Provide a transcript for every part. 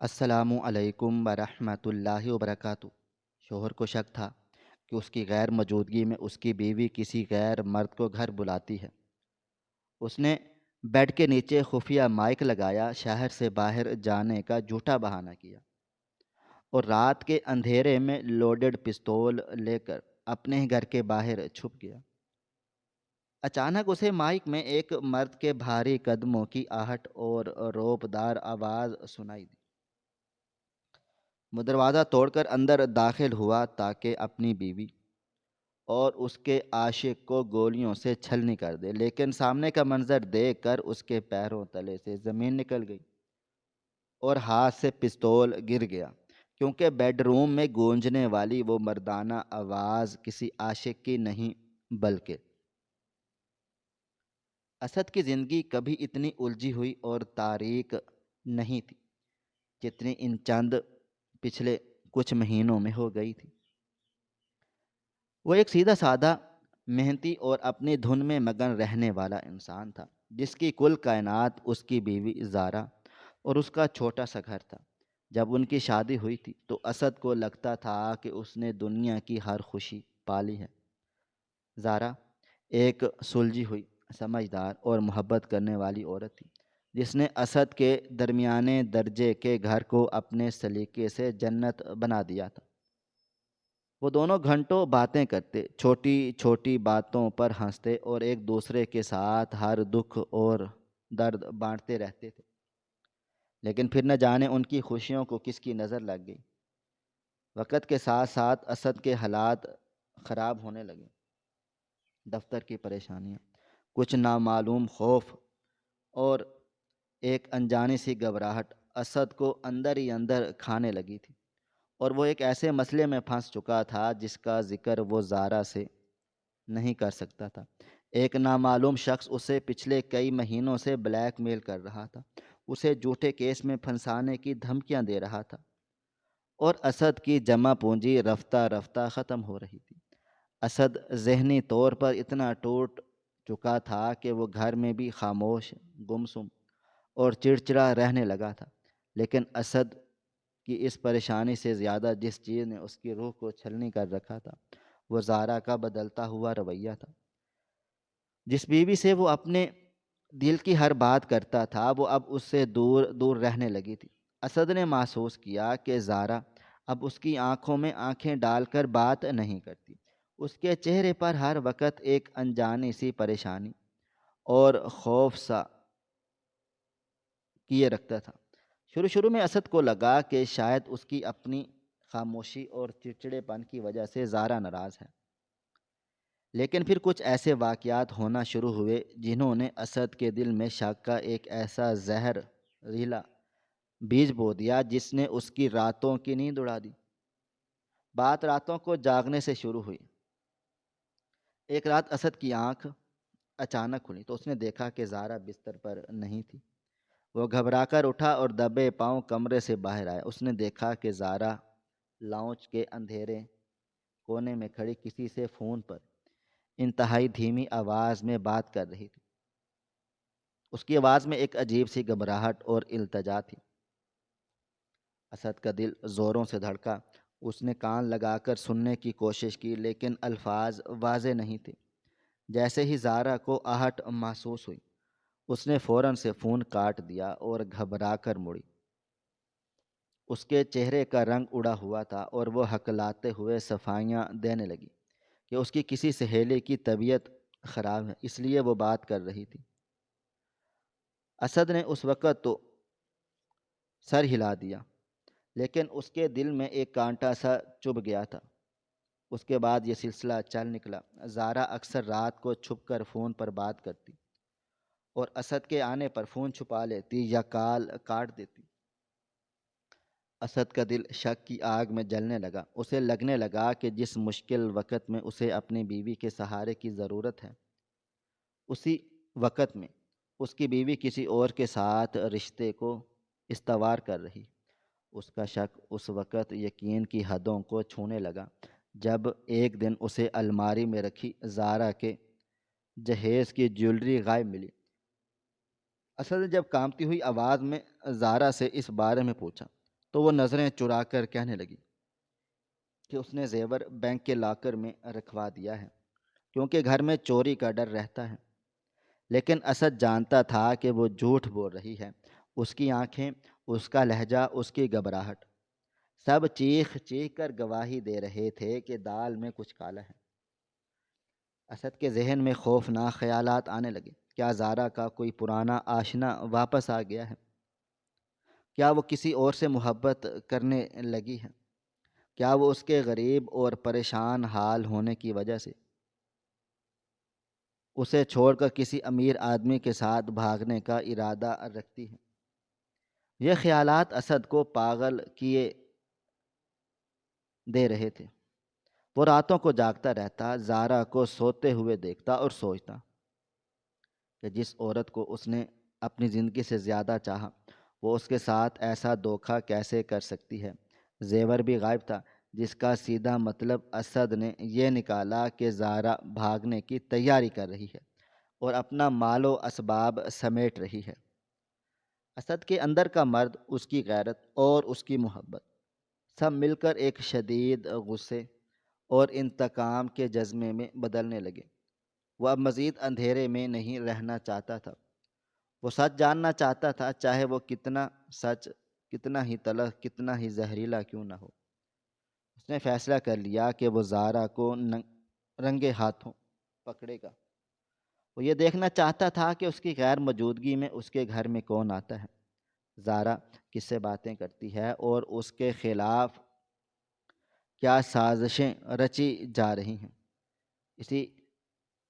السلام علیکم ورحمۃ اللہ وبرکاتہ۔ شوہر کو شک تھا کہ اس کی غیر موجودگی میں اس کی بیوی کسی غیر مرد کو گھر بلاتی ہے۔ اس نے بیڈ کے نیچے خفیہ مائک لگایا، شہر سے باہر جانے کا جھوٹا بہانہ کیا اور رات کے اندھیرے میں لوڈڈ پستول لے کر اپنے ہی گھر کے باہر چھپ گیا۔ اچانک اسے مائک میں ایک مرد کے بھاری قدموں کی آہٹ اور روبدار آواز سنائی دی۔ وہ دروازہ توڑ کر اندر داخل ہوا تاکہ اپنی بیوی اور اس کے عاشق کو گولیوں سے چھلنی کر دے، لیکن سامنے کا منظر دیکھ کر اس کے پیروں تلے سے زمین نکل گئی اور ہاتھ سے پستول گر گیا، کیونکہ بیڈ روم میں گونجنے والی وہ مردانہ آواز کسی عاشق کی نہیں بلکہ اسد کی زندگی کبھی اتنی الجھی ہوئی اور تاریک نہیں تھی جتنی ان چند پچھلے کچھ مہینوں میں ہو گئی تھی۔ وہ ایک سیدھا سادہ، محنتی اور اپنی دھن میں مگن رہنے والا انسان تھا، جس کی کل کائنات اس کی بیوی زارا اور اس کا چھوٹا سا گھر تھا۔ جب ان کی شادی ہوئی تھی تو اسد کو لگتا تھا کہ اس نے دنیا کی ہر خوشی پالی ہے۔ زارا ایک سلجھی ہوئی، سمجھدار اور محبت کرنے والی عورت تھی، جس نے اسد کے درمیانے درجے کے گھر کو اپنے سلیقے سے جنت بنا دیا تھا۔ وہ دونوں گھنٹوں باتیں کرتے، چھوٹی چھوٹی باتوں پر ہنستے اور ایک دوسرے کے ساتھ ہر دکھ اور درد بانٹتے رہتے تھے۔ لیکن پھر نہ جانے ان کی خوشیوں کو کس کی نظر لگ گئی۔ وقت کے ساتھ ساتھ اسد کے حالات خراب ہونے لگے۔ دفتر کی پریشانیاں، کچھ نامعلوم خوف اور ایک انجانی سی گھبراہٹ اسد کو اندر ہی اندر کھانے لگی تھی، اور وہ ایک ایسے مسئلے میں پھنس چکا تھا جس کا ذکر وہ زارا سے نہیں کر سکتا تھا۔ ایک نامعلوم شخص اسے پچھلے کئی مہینوں سے بلیک میل کر رہا تھا، اسے جھوٹے کیس میں پھنسانے کی دھمکیاں دے رہا تھا، اور اسد کی جمع پونجی رفتہ رفتہ ختم ہو رہی تھی۔ اسد ذہنی طور پر اتنا ٹوٹ چکا تھا کہ وہ گھر میں بھی خاموش، گمسم اور چڑچڑا رہنے لگا تھا۔ لیکن اسد کی اس پریشانی سے زیادہ جس چیز نے اس کی روح کو چھلنی کر رکھا تھا، وہ زارا کا بدلتا ہوا رویہ تھا۔ جس بیوی سے وہ اپنے دل کی ہر بات کرتا تھا، وہ اب اس سے دور دور رہنے لگی تھی۔ اسد نے محسوس کیا کہ زارا اب اس کی آنکھوں میں آنکھیں ڈال کر بات نہیں کرتی۔ اس کے چہرے پر ہر وقت ایک انجانی سی پریشانی اور خوف سا کیے رکھتا تھا۔ شروع میں اسد کو لگا کہ شاید اس کی اپنی خاموشی اور چڑچڑے پن کی وجہ سے زارا ناراض ہے، لیکن پھر کچھ ایسے واقعات ہونا شروع ہوئے جنہوں نے اسد کے دل میں شک کا ایک ایسا زہر ریلا بیج بو دیا جس نے اس کی راتوں کی نیند اڑا دی۔ بات راتوں کو جاگنے سے شروع ہوئی۔ ایک رات اسد کی آنکھ اچانک کھلی تو اس نے دیکھا کہ زارا بستر پر نہیں تھی۔ وہ گھبرا کر اٹھا اور دبے پاؤں کمرے سے باہر آیا۔ اس نے دیکھا کہ زارا لاؤنج کے اندھیرے کونے میں کھڑی کسی سے فون پر انتہائی دھیمی آواز میں بات کر رہی تھی۔ اس کی آواز میں ایک عجیب سی گھبراہٹ اور التجا تھی۔ اسد کا دل زوروں سے دھڑکا۔ اس نے کان لگا کر سننے کی کوشش کی، لیکن الفاظ واضح نہیں تھے۔ جیسے ہی زارا کو آہٹ محسوس ہوئی، اس نے فوراً سے فون کاٹ دیا اور گھبرا کر مڑی۔ اس کے چہرے کا رنگ اڑا ہوا تھا اور وہ ہکلاتے ہوئے صفائیاں دینے لگی کہ اس کی کسی سہیلی کی طبیعت خراب ہے، اس لیے وہ بات کر رہی تھی۔ اسد نے اس وقت تو سر ہلا دیا، لیکن اس کے دل میں ایک کانٹا سا چبھ گیا تھا۔ اس کے بعد یہ سلسلہ چل نکلا۔ زارا اکثر رات کو چھپ کر فون پر بات کرتی اور اسد کے آنے پر فون چھپا لیتی یا کال کاٹ دیتی۔ اسد کا دل شک کی آگ میں جلنے لگا۔ اسے لگنے لگا کہ جس مشکل وقت میں اسے اپنی بیوی کے سہارے کی ضرورت ہے، اسی وقت میں اس کی بیوی کسی اور کے ساتھ رشتے کو استوار کر رہی۔ اس کا شک اس وقت یقین کی حدوں کو چھونے لگا جب ایک دن اسے الماری میں رکھی زارا کے جہیز کی جیولری غائب ملی۔ اسد نے جب کانپتی ہوئی آواز میں زارا سے اس بارے میں پوچھا تو وہ نظریں چرا کر کہنے لگی کہ اس نے زیور بینک کے لاکر میں رکھوا دیا ہے کیونکہ گھر میں چوری کا ڈر رہتا ہے۔ لیکن اسد جانتا تھا کہ وہ جھوٹ بول رہی ہے۔ اس کی آنکھیں، اس کا لہجہ، اس کی گھبراہٹ، سب چیخ چیخ کر گواہی دے رہے تھے کہ دال میں کچھ کالا ہے۔ اسد کے ذہن میں خوفناک خیالات آنے لگے۔ کیا زارا کا کوئی پرانا آشنا واپس آ گیا ہے؟ کیا وہ کسی اور سے محبت کرنے لگی ہے؟ کیا وہ اس کے غریب اور پریشان حال ہونے کی وجہ سے اسے چھوڑ کر کسی امیر آدمی کے ساتھ بھاگنے کا ارادہ رکھتی ہے؟ یہ خیالات اسد کو پاگل کیے دے رہے تھے۔ وہ راتوں کو جاگتا رہتا، زارا کو سوتے ہوئے دیکھتا اور سوچتا کہ جس عورت کو اس نے اپنی زندگی سے زیادہ چاہا، وہ اس کے ساتھ ایسا دھوکھا کیسے کر سکتی ہے؟ زیور بھی غائب تھا، جس کا سیدھا مطلب اسد نے یہ نکالا کہ زارا بھاگنے کی تیاری کر رہی ہے اور اپنا مال و اسباب سمیٹ رہی ہے۔ اسد کے اندر کا مرد، اس کی غیرت اور اس کی محبت، سب مل کر ایک شدید غصے اور انتقام کے جذبے میں بدلنے لگے۔ وہ اب مزید اندھیرے میں نہیں رہنا چاہتا تھا۔ وہ سچ جاننا چاہتا تھا، چاہے وہ کتنا سچ، کتنا ہی تلخ، کتنا ہی زہریلا کیوں نہ ہو۔ اس نے فیصلہ کر لیا کہ وہ زارا کو رنگے ہاتھوں پکڑے گا۔ وہ یہ دیکھنا چاہتا تھا کہ اس کی غیر موجودگی میں اس کے گھر میں کون آتا ہے، زارا کس سے باتیں کرتی ہے اور اس کے خلاف کیا سازشیں رچی جا رہی ہیں۔ اسی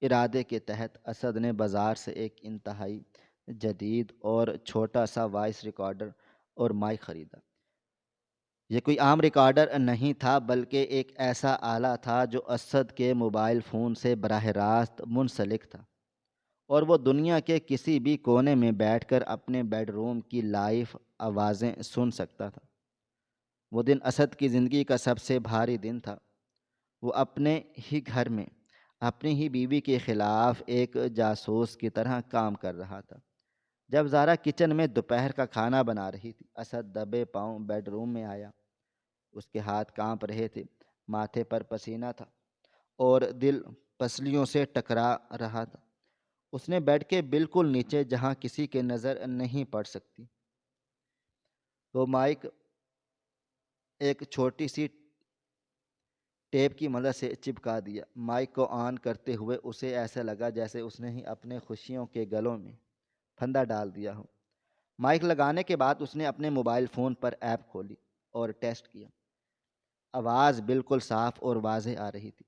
ارادے کے تحت اسد نے بازار سے ایک انتہائی جدید اور چھوٹا سا وائس ریکارڈر اور مائک خریدا۔ یہ کوئی عام ریکارڈر نہیں تھا، بلکہ ایک ایسا آلہ تھا جو اسد کے موبائل فون سے براہ راست منسلک تھا، اور وہ دنیا کے کسی بھی کونے میں بیٹھ کر اپنے بیڈ روم کی لائیو آوازیں سن سکتا تھا۔ وہ دن اسد کی زندگی کا سب سے بھاری دن تھا۔ وہ اپنے ہی گھر میں اپنی ہی بیوی کے خلاف ایک جاسوس کی طرح کام کر رہا تھا۔ جب زارا کچن میں دوپہر کا کھانا بنا رہی تھی، اسد دبے پاؤں بیڈ روم میں آیا۔ اس کے ہاتھ کانپ رہے تھے، ماتھے پر پسینہ تھا اور دل پسلیوں سے ٹکرا رہا تھا۔ اس نے بیڈ کے بالکل نیچے، جہاں کسی کے نظر نہیں پڑ سکتی، وہ مائک ایک چھوٹی سی ٹیپ کی مدد سے چپکا دیا۔ مائک کو آن کرتے ہوئے اسے ایسا لگا جیسے اس نے ہی اپنے خوشیوں کے گلوں میں پھندا ڈال دیا ہو۔ مائک لگانے کے بعد اس نے اپنے موبائل فون پر ایپ کھولی اور ٹیسٹ کیا۔ آواز بالکل صاف اور واضح آ رہی تھی۔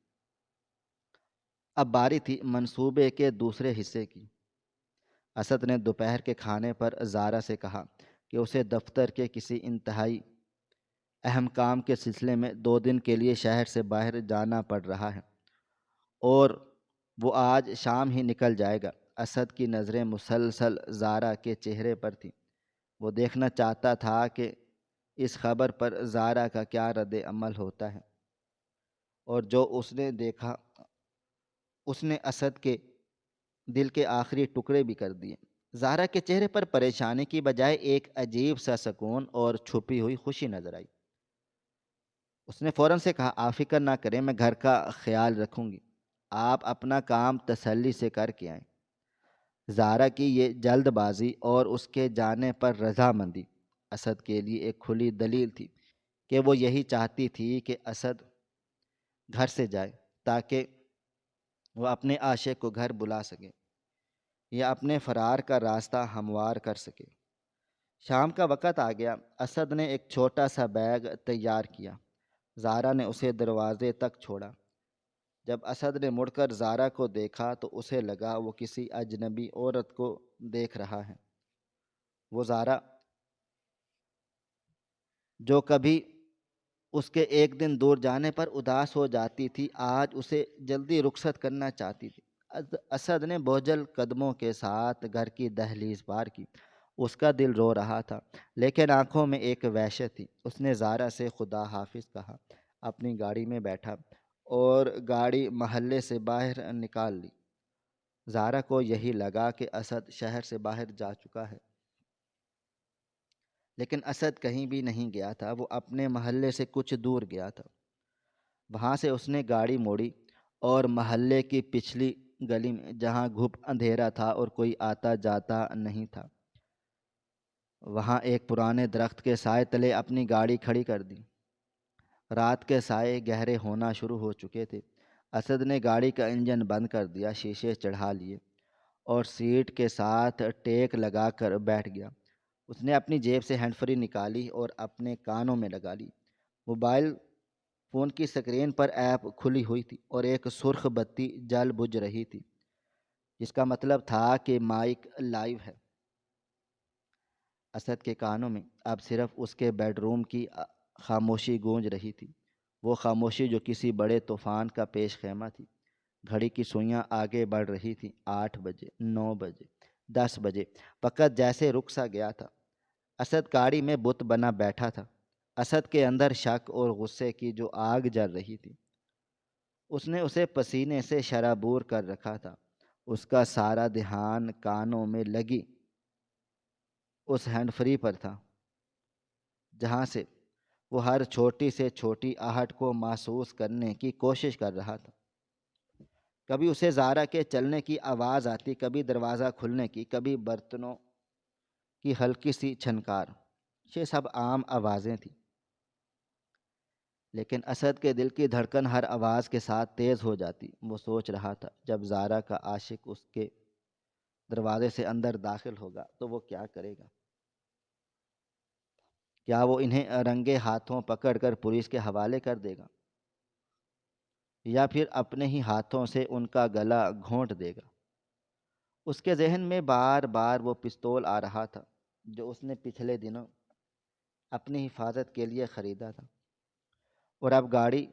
اب باری تھی منصوبے کے دوسرے حصے کی۔ اسد نے دوپہر کے کھانے پر زارا سے کہا کہ اسے دفتر کے کسی انتہائی اہم کام کے سلسلے میں 2 دن کے لیے شہر سے باہر جانا پڑ رہا ہے اور وہ آج شام ہی نکل جائے گا۔ اسد کی نظریں مسلسل زارا کے چہرے پر تھیں۔ وہ دیکھنا چاہتا تھا کہ اس خبر پر زارا کا کیا رد عمل ہوتا ہے، اور جو اس نے دیکھا اس نے اسد کے دل کے آخری ٹکڑے بھی کر دیے۔ زارا کے چہرے پر پریشانی کی بجائے ایک عجیب سا سکون اور چھپی ہوئی خوشی نظر آئی۔ اس نے فوراً سے کہا، آپ فکر نہ کریں، میں گھر کا خیال رکھوں گی، آپ اپنا کام تسلی سے کر کے آئیں۔ زارا کی یہ جلد بازی اور اس کے جانے پر رضامندی اسد کے لیے ایک کھلی دلیل تھی کہ وہ یہی چاہتی تھی کہ اسد گھر سے جائے تاکہ وہ اپنے عاشق کو گھر بلا سکے یا اپنے فرار کا راستہ ہموار کر سکے۔ شام کا وقت آ گیا۔ اسد نے ایک چھوٹا سا بیگ تیار کیا۔ زارا نے اسے دروازے تک چھوڑا۔ جب اسد نے مڑ کر زارا کو دیکھا تو اسے لگا وہ کسی اجنبی عورت کو دیکھ رہا ہے۔ وہ زارا جو کبھی اس کے ایک دن دور جانے پر اداس ہو جاتی تھی، آج اسے جلدی رخصت کرنا چاہتی تھی۔ اسد نے بوجھل قدموں کے ساتھ گھر کی دہلیز پار کی۔ اس کا دل رو رہا تھا، لیکن آنکھوں میں ایک وحشت تھی۔ اس نے زارا سے خدا حافظ کہا، اپنی گاڑی میں بیٹھا اور گاڑی محلے سے باہر نکال لی۔ زارا کو یہی لگا کہ اسد شہر سے باہر جا چکا ہے۔ لیکن اسد کہیں بھی نہیں گیا تھا، وہ اپنے محلے سے کچھ دور گیا تھا۔ وہاں سے اس نے گاڑی موڑی اور محلے کی پچھلی گلی میں، جہاں گھپ اندھیرا تھا اور کوئی آتا جاتا نہیں تھا، وہاں ایک پرانے درخت کے سائے تلے اپنی گاڑی کھڑی کر دی۔ رات کے سائے گہرے ہونا شروع ہو چکے تھے۔ اسد نے گاڑی کا انجن بند کر دیا، شیشے چڑھا لیے اور سیٹ کے ساتھ ٹیک لگا کر بیٹھ گیا۔ اس نے اپنی جیب سے ہینڈ فری نکالی اور اپنے کانوں میں لگا لی۔ موبائل فون کی سکرین پر ایپ کھلی ہوئی تھی اور ایک سرخ بتی جل بجھ رہی تھی، جس کا مطلب تھا کہ مائک لائیو ہے۔ اسد کے کانوں میں اب صرف اس کے بیڈ روم کی خاموشی گونج رہی تھی، وہ خاموشی جو کسی بڑے طوفان کا پیش خیمہ تھی۔ گھڑی کی سوئیاں آگے بڑھ رہی تھیں، 8 بجے، 9 بجے، 10 بجے، وقت جیسے رک سا گیا تھا۔ اسد گاڑی میں بت بنا بیٹھا تھا۔ اسد کے اندر شک اور غصے کی جو آگ جل رہی تھی، اس نے اسے پسینے سے شرابور کر رکھا تھا۔ اس کا سارا دھیان کانوں میں لگی اس ہینڈ فری پر تھا، جہاں سے وہ ہر چھوٹی سے چھوٹی آہٹ کو محسوس کرنے کی کوشش کر رہا تھا۔ کبھی اسے زارا کے چلنے کی آواز آتی، کبھی دروازہ کھلنے کی، کبھی برتنوں کی ہلکی سی چھنکار۔ یہ سب عام آوازیں تھیں، لیکن اسد کے دل کی دھڑکن ہر آواز کے ساتھ تیز ہو جاتی۔ وہ سوچ رہا تھا، جب زارا کا عاشق اس کے دروازے سے اندر داخل ہوگا تو وہ کیا کرے گا؟ کیا وہ انہیں رنگے ہاتھوں پکڑ کر پولیس کے حوالے کر دے گا، یا پھر اپنے ہی ہاتھوں سے ان کا گلا گھونٹ دے گا؟ اس کے ذہن میں بار بار وہ پستول آ رہا تھا جو اس نے پچھلے دنوں اپنی حفاظت کے لیے خریدا تھا اور اب گاڑی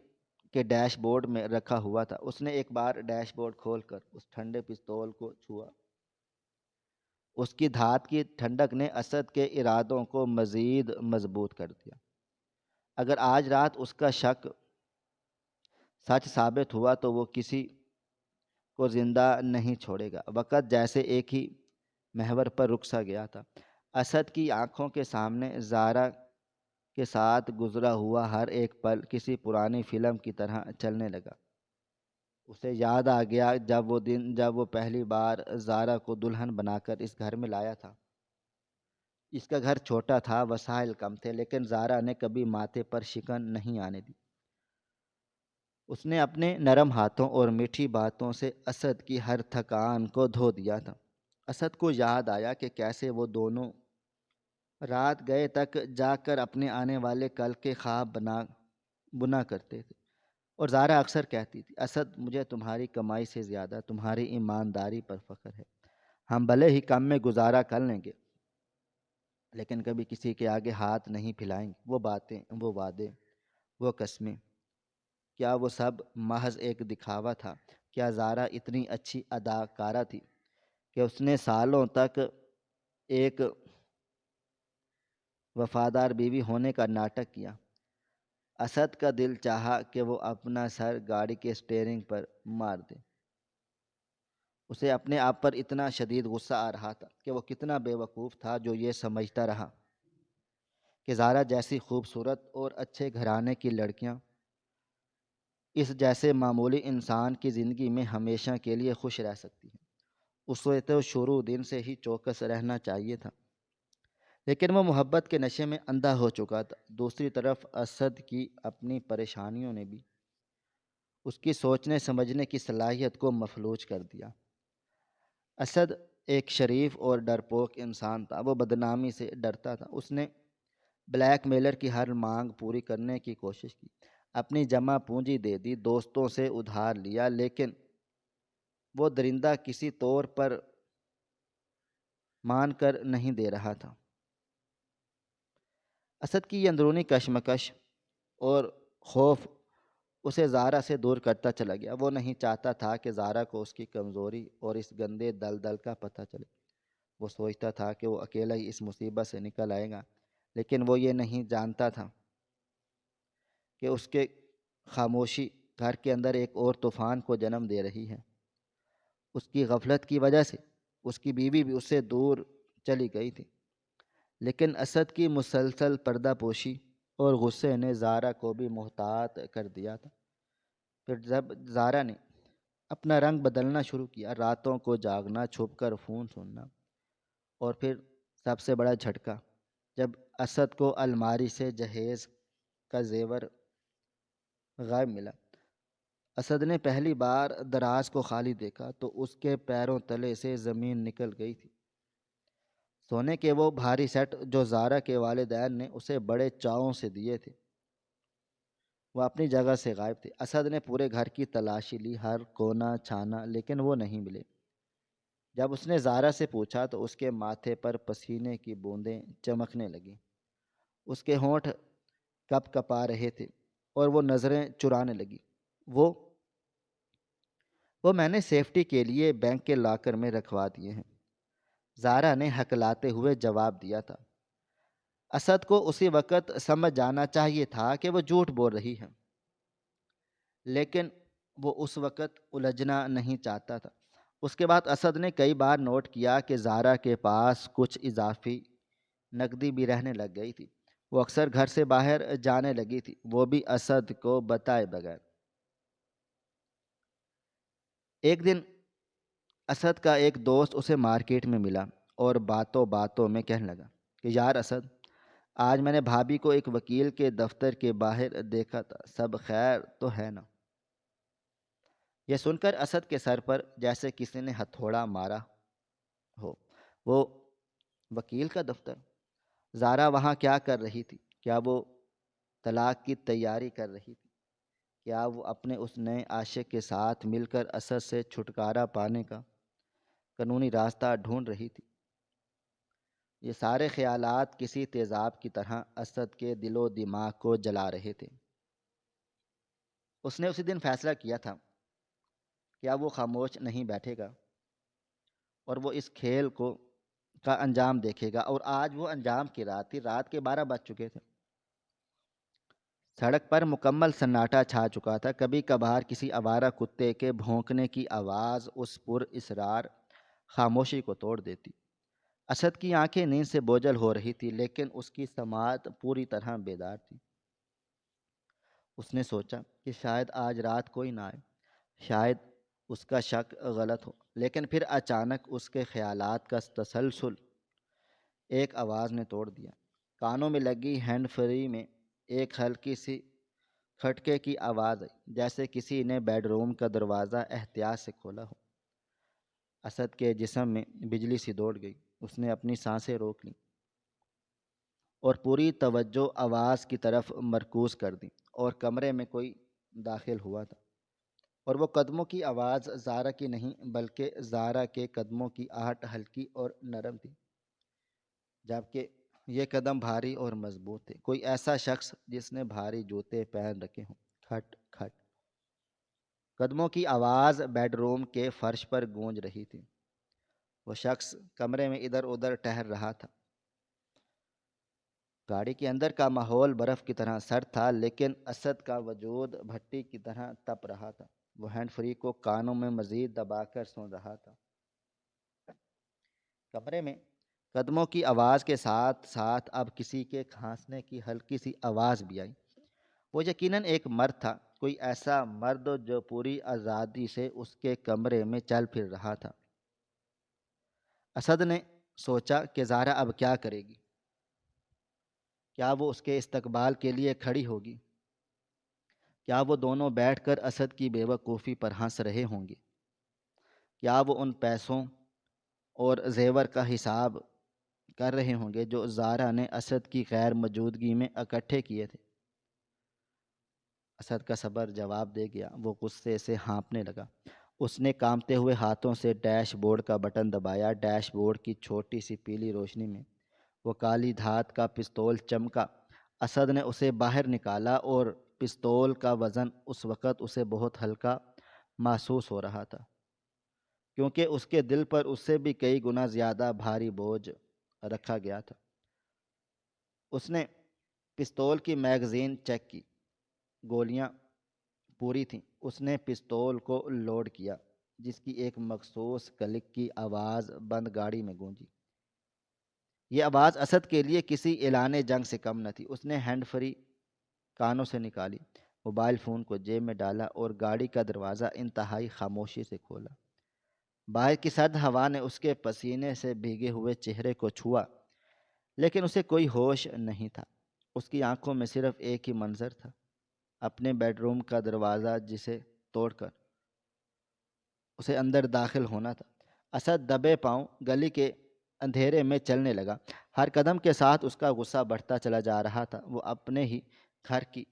کے ڈیش بورڈ میں رکھا ہوا تھا۔ اس نے ایک بار ڈیش بورڈ کھول کر اس ٹھنڈے پستول کو چھوا۔ اس کی دھات کی ٹھنڈک نے اسد کے ارادوں کو مزید مضبوط کر دیا۔ اگر آج رات اس کا شک سچ ثابت ہوا تو وہ کسی کو زندہ نہیں چھوڑے گا۔ وقت جیسے ایک ہی محور پر رک سا گیا تھا۔ اسد کی آنکھوں کے سامنے زارا کے ساتھ گزرا ہوا ہر ایک پل کسی پرانی فلم کی طرح چلنے لگا۔ اسے یاد آ گیا جب وہ دن جب وہ پہلی بار زارا کو دلہن بنا کر اس گھر میں لایا تھا۔ اس کا گھر چھوٹا تھا، وسائل کم تھے، لیکن زارا نے کبھی ماتھے پر شکن نہیں آنے دی۔ اس نے اپنے نرم ہاتھوں اور میٹھی باتوں سے اسد کی ہر تھکان کو دھو دیا تھا۔ اسد کو یاد آیا کہ کیسے وہ دونوں رات گئے تک جا کر اپنے آنے والے کل کے خواب بنا کرتے تھے، اور زارا اکثر کہتی تھی، اسد، مجھے تمہاری کمائی سے زیادہ تمہاری ایمانداری پر فخر ہے۔ ہم بھلے ہی کم میں گزارا کر لیں گے، لیکن کبھی کسی کے آگے ہاتھ نہیں پھیلائیں گے۔ وہ باتیں، وہ وعدے، وہ قسمیں، کیا وہ سب محض ایک دکھاوا تھا؟ کیا زارا اتنی اچھی اداکارہ تھی کہ اس نے سالوں تک ایک وفادار بیوی ہونے کا ناٹک کیا؟ اسد کا دل چاہا کہ وہ اپنا سر گاڑی کے اسٹیئرنگ پر مار دے۔ اسے اپنے آپ پر اتنا شدید غصہ آ رہا تھا کہ وہ کتنا بے وقوف تھا جو یہ سمجھتا رہا کہ زارا جیسی خوبصورت اور اچھے گھرانے کی لڑکیاں اس جیسے معمولی انسان کی زندگی میں ہمیشہ کے لیے خوش رہ سکتی ہیں۔ اسے تو شروع دن سے ہی چوکس رہنا چاہیے تھا، لیکن وہ محبت کے نشے میں اندھا ہو چکا تھا۔ دوسری طرف اسد کی اپنی پریشانیوں نے بھی اس کی سوچنے سمجھنے کی صلاحیت کو مفلوج کر دیا۔ اسد ایک شریف اور ڈرپوک انسان تھا، وہ بدنامی سے ڈرتا تھا۔ اس نے بلیک میلر کی ہر مانگ پوری کرنے کی کوشش کی، اپنی جمع پونجی دے دی، دوستوں سے ادھار لیا، لیکن وہ درندہ کسی طور پر مان کر نہیں دے رہا تھا۔ اسد کی یہ اندرونی کشمکش اور خوف اسے زارا سے دور کرتا چلا گیا۔ وہ نہیں چاہتا تھا کہ زارا کو اس کی کمزوری اور اس گندے دلدل کا پتہ چلے۔ وہ سوچتا تھا کہ وہ اکیلا ہی اس مصیبت سے نکل آئے گا، لیکن وہ یہ نہیں جانتا تھا کہ اس کے خاموشی گھر کے اندر ایک اور طوفان کو جنم دے رہی ہے۔ اس کی غفلت کی وجہ سے اس کی بیوی بھی اس سے دور چلی گئی تھی، لیکن اسد کی مسلسل پردہ پوشی اور غصے نے زارا کو بھی محتاط کر دیا تھا۔ پھر جب زارا نے اپنا رنگ بدلنا شروع کیا، راتوں کو جاگنا، چھپ کر فون سننا، اور پھر سب سے بڑا جھٹکا جب اسد کو الماری سے جہیز کا زیور غائب ملا۔ اسد نے پہلی بار دراز کو خالی دیکھا تو اس کے پیروں تلے سے زمین نکل گئی تھی۔ سونے کے وہ بھاری سیٹ جو زارا کے والدین نے اسے بڑے چاؤں سے دیے تھے وہ اپنی جگہ سے غائب تھے۔ اسد نے پورے گھر کی تلاشی لی، ہر کونا چھانا، لیکن وہ نہیں ملے۔ جب اس نے زارا سے پوچھا تو اس کے ماتھے پر پسینے کی بوندیں چمکنے لگیں، اس کے ہونٹ کپ کپا رہے تھے اور وہ نظریں چرانے لگی۔ وہ وہ میں نے سیفٹی کے لیے بینک کے لاکر میں رکھوا دیے ہیں، زارا نے ہکلاتے ہوئے جواب دیا تھا۔ اسد کو اسی وقت سمجھ جانا چاہیے تھا کہ وہ جھوٹ بول رہی ہے، لیکن وہ اس وقت الجھنا نہیں چاہتا تھا۔ اس کے بعد اسد نے کئی بار نوٹ کیا کہ زارا کے پاس کچھ اضافی نقدی بھی رہنے لگ گئی تھی۔ وہ اکثر گھر سے باہر جانے لگی تھی، وہ بھی اسد کو بتائے بغیر۔ ایک دن اسد کا ایک دوست اسے مارکیٹ میں ملا اور باتوں باتوں میں کہنے لگا کہ یار اسد، آج میں نے بھابھی کو ایک وکیل کے دفتر کے باہر دیکھا تھا، سب خیر تو ہے نا؟ یہ سن کر اسد کے سر پر جیسے کسی نے ہتھوڑا مارا ہو۔ وہ وکیل کا دفتر؟ زارا وہاں کیا کر رہی تھی؟ کیا وہ طلاق کی تیاری کر رہی تھی؟ کیا وہ اپنے اس نئے عاشق کے ساتھ مل کر اسد سے چھٹکارا پانے کا قانونی راستہ ڈھونڈ رہی تھی؟ یہ سارے خیالات کسی تیزاب کی طرح اسد کے دل و دماغ کو جلا رہے تھے۔ اس نے اسی دن فیصلہ کیا تھا کیا وہ خاموش نہیں بیٹھے گا اور وہ اس کھیل کو کا انجام دیکھے گا۔ اور آج وہ انجام کی رات تھی، رات کے 12 بج چکے تھے۔ سڑک پر مکمل سناٹا چھا چکا تھا، کبھی کبھار کسی آوارہ کتے کے بھونکنے کی آواز اس پر اسرار خاموشی کو توڑ دیتی۔ اسد کی آنکھیں نیند سے بوجھل ہو رہی تھی، لیکن اس کی سماعت پوری طرح بیدار تھی۔ اس نے سوچا کہ شاید آج رات کوئی نہ آئے، شاید اس کا شک غلط ہو، لیکن پھر اچانک اس کے خیالات کا تسلسل ایک آواز نے توڑ دیا۔ کانوں میں لگی ہینڈ فری میں ایک ہلکی سی کھٹکے کی آواز آئی، جیسے کسی نے بیڈ روم کا دروازہ احتیاط سے کھولا ہو۔ اسد کے جسم میں بجلی سی دوڑ گئی، اس نے اپنی سانسیں روک لیں اور پوری توجہ آواز کی طرف مرکوز کر دی، اور کمرے میں کوئی داخل ہوا تھا، اور وہ قدموں کی آواز زارا کی نہیں بلکہ زارا کے قدموں کی آہٹ ہلکی اور نرم تھی، جبکہ یہ قدم بھاری اور مضبوط تھے، کوئی ایسا شخص جس نے بھاری جوتے پہن رکھے ہوں۔ کھٹ کھٹ قدموں کی آواز بیڈ روم کے فرش پر گونج رہی تھی۔ وہ شخص کمرے میں ادھر ادھر ٹہل رہا تھا۔ گاڑی کے اندر کا ماحول برف کی طرح سرد تھا، لیکن اسد کا وجود بھٹی کی طرح تپ رہا تھا۔ وہ ہینڈ فری کو کانوں میں مزید دبا کر سن رہا تھا۔ کمرے میں قدموں کی آواز کے ساتھ ساتھ اب کسی کے کھانسنے کی ہلکی سی آواز بھی آئی۔ وہ یقیناً ایک مرد تھا، کوئی ایسا مرد جو پوری آزادی سے اس کے کمرے میں چل پھر رہا تھا۔ اسد نے سوچا کہ زارا اب کیا کرے گی؟ کیا وہ اس کے استقبال کے لیے کھڑی ہوگی؟ کیا وہ دونوں بیٹھ کر اسد کی بے وقوفی پر ہنس رہے ہوں گے؟ کیا وہ ان پیسوں اور زیور کا حساب کر رہے ہوں گے جو زارا نے اسد کی غیر موجودگی میں اکٹھے کیے تھے؟ اسد کا صبر جواب دے گیا، وہ غصے سے ہانپنے لگا۔ اس نے کانپتے ہوئے ہاتھوں سے ڈیش بورڈ کا بٹن دبایا۔ ڈیش بورڈ کی چھوٹی سی پیلی روشنی میں وہ کالی دھات کا پستول چمکا۔ اسد نے اسے باہر نکالا اور پستول کا وزن اس وقت اسے بہت ہلکا محسوس ہو رہا تھا، کیونکہ اس کے دل پر اس سے بھی کئی گنا زیادہ بھاری بوجھ رکھا گیا تھا۔ اس نے پستول کی میگزین چیک کی، گولیاں پوری تھیں۔ اس نے پستول کو لوڈ کیا، جس کی ایک مخصوص کلک کی آواز بند گاڑی میں گونجی۔ یہ آواز اسد کے لیے کسی اعلان جنگ سے کم نہ تھی۔ اس نے ہینڈ فری کانوں سے نکالی، موبائل فون کو جیب میں ڈالا اور گاڑی کا دروازہ انتہائی خاموشی سے کھولا۔ باہر کی سرد ہوا نے اس کے پسینے سے بھیگے ہوئے چہرے کو چھوا، لیکن اسے کوئی ہوش نہیں تھا۔ اس کی آنکھوں میں صرف ایک ہی منظر تھا، اپنے بیڈ روم کا دروازہ جسے توڑ کر اسے اندر داخل ہونا تھا۔ اسد دبے پاؤں گلی کے اندھیرے میں چلنے لگا۔ ہر قدم کے ساتھ اس کا غصہ بڑھتا چلا جا رہا تھا۔ وہ اپنے ہی گھر کی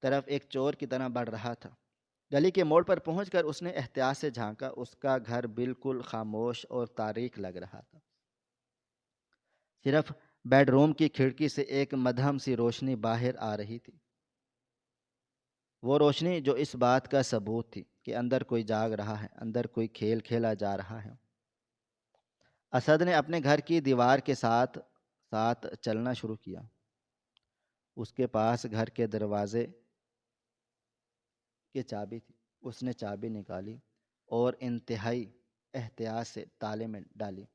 طرف ایک چور کی طرح بڑھ رہا تھا۔ گلی کے موڑ پر پہنچ کر اس نے احتیاط سے جھانکا۔ اس کا گھر بالکل خاموش اور تاریک لگ رہا تھا۔ صرف بیڈ روم کی کھڑکی سے ایک مدھم سی روشنی باہر آ رہی تھی، وہ روشنی جو اس بات کا ثبوت تھی کہ اندر کوئی جاگ رہا ہے، اندر کوئی کھیل کھیلا جا رہا ہے۔ اسد نے اپنے گھر کی دیوار کے ساتھ ساتھ چلنا شروع کیا۔ اس کے پاس گھر کے دروازے کی چابی تھی۔ اس نے چابی نکالی اور انتہائی احتیاط سے تالے میں ڈالی۔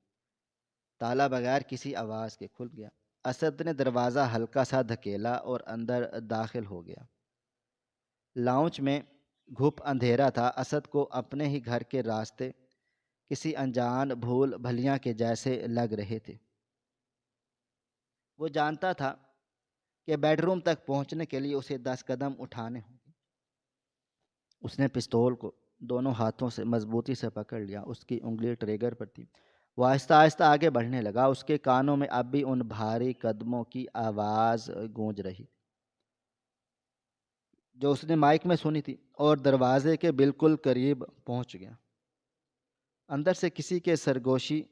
تالا بغیر کسی آواز کے کھل گیا۔ اسد نے دروازہ ہلکا سا دھکیلا اور اندر داخل ہو گیا۔ لاؤنج میں گھپ اندھیرا تھا۔ اسد کو اپنے ہی گھر کے راستے کسی انجان بھول بھلیاں کے جیسے لگ رہے تھے۔ وہ جانتا تھا کہ بیڈ روم تک پہنچنے کے لیے اسے 10 قدم اٹھانے ہوں گے۔ اس نے پستول کو دونوں ہاتھوں سے مضبوطی سے پکڑ لیا۔ اس کی انگلی ٹریگر پر تھی۔ وہ آہستہ آہستہ آگے بڑھنے لگا۔ اس کے کانوں میں اب بھی ان بھاری قدموں کی آواز گونج رہی تھی جو اس نے مائک میں سنی تھی، اور دروازے کے بالکل قریب پہنچ گیا۔ اندر سے کسی کے سرگوشی